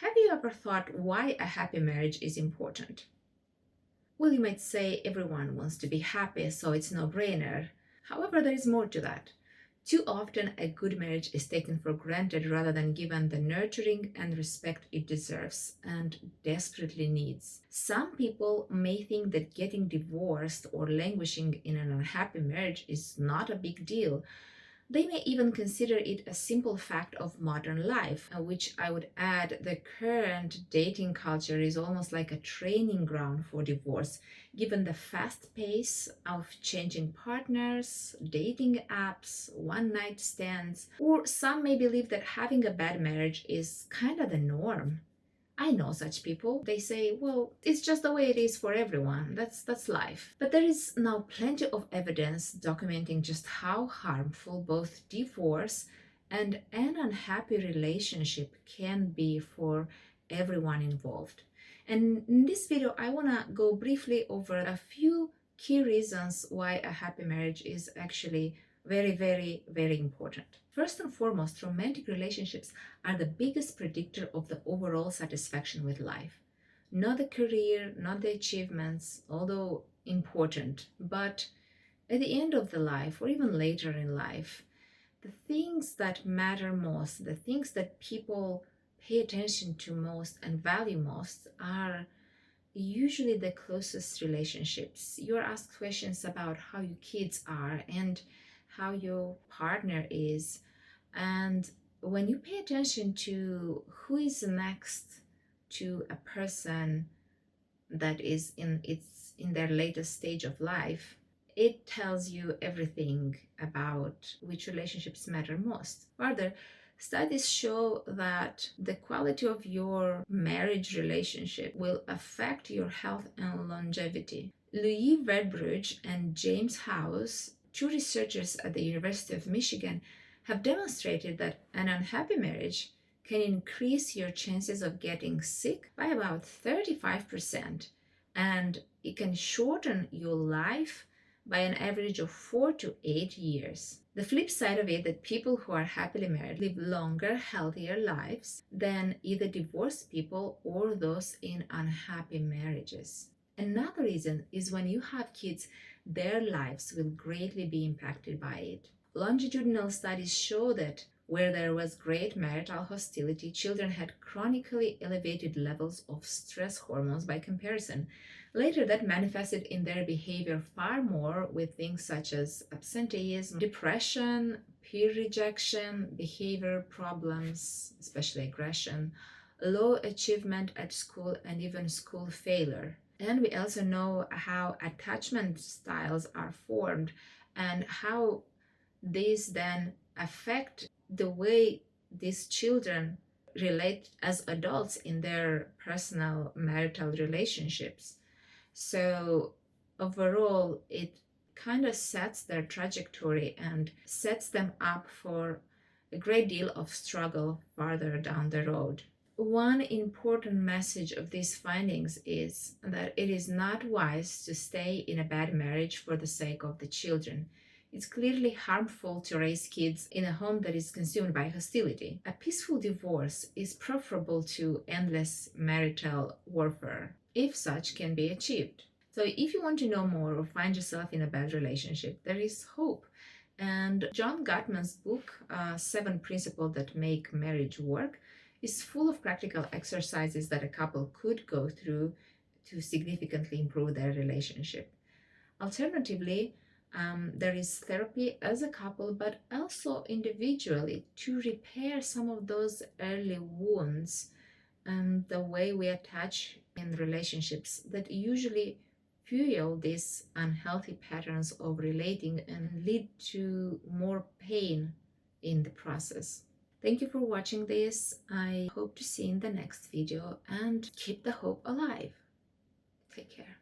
Have you ever thought why a happy marriage is important? Well, you might say everyone wants to be happy, so it's a no-brainer. However, there is more to that. Too often, a good marriage is taken for granted rather than given the nurturing and respect it deserves and desperately needs. Some people may think that getting divorced or languishing in an unhappy marriage is not a big deal. They may even consider it a simple fact of modern life, which I would add the current dating culture is almost like a training ground for divorce, given the fast pace of changing partners, dating apps, one night stands, or some may believe that having a bad marriage is kind of the norm. I know such people. They say, well, it's just the way it is for everyone. That's life. But there is now plenty of evidence documenting just how harmful both divorce and an unhappy relationship can be for everyone involved. And in this video, I want to go briefly over a few key reasons why a happy marriage is actually very, very, very important. First and foremost, romantic relationships are the biggest predictor of the overall satisfaction with life. Not the career, not the achievements, although important, but at the end of the life or even later in life, the things that matter most, the things that people pay attention to most and value most are usually the closest relationships. You're asked questions about how your kids are and how your partner is. And when you pay attention to who is next to a person that is in their latest stage of life, it tells you everything about which relationships matter most. Further, studies show that the quality of your marriage relationship will affect your health and longevity. Louis Verbrugge and James House, two researchers at the University of Michigan, have demonstrated that an unhappy marriage can increase your chances of getting sick by about 35%, and it can shorten your life by an average of 4 to 8 years. The flip side of it, that people who are happily married live longer, healthier lives than either divorced people or those in unhappy marriages. Another reason is when you have kids, their lives will greatly be impacted by it. Longitudinal studies show that where there was great marital hostility, children had chronically elevated levels of stress hormones by comparison. Later, that manifested in their behavior far more with things such as absenteeism, depression, peer rejection, behavior problems, especially aggression, low achievement at school, and even school failure. And we also know how attachment styles are formed and how these then affect the way these children relate as adults in their personal marital relationships. So overall, it kind of sets their trajectory and sets them up for a great deal of struggle farther down the road. One important message of these findings is that it is not wise to stay in a bad marriage for the sake of the children. It's clearly harmful to raise kids in a home that is consumed by hostility. A peaceful divorce is preferable to endless marital warfare, if such can be achieved. So if you want to know more or find yourself in a bad relationship, there is hope. And John Gottman's book, 7 Principles That Make Marriage Work, is full of practical exercises that a couple could go through to significantly improve their relationship. Alternatively, there is therapy as a couple, but also individually to repair some of those early wounds and the way we attach in relationships that usually fuel these unhealthy patterns of relating and lead to more pain in the process. Thank you for watching this. I hope to see you in the next video and keep the hope alive. Take care.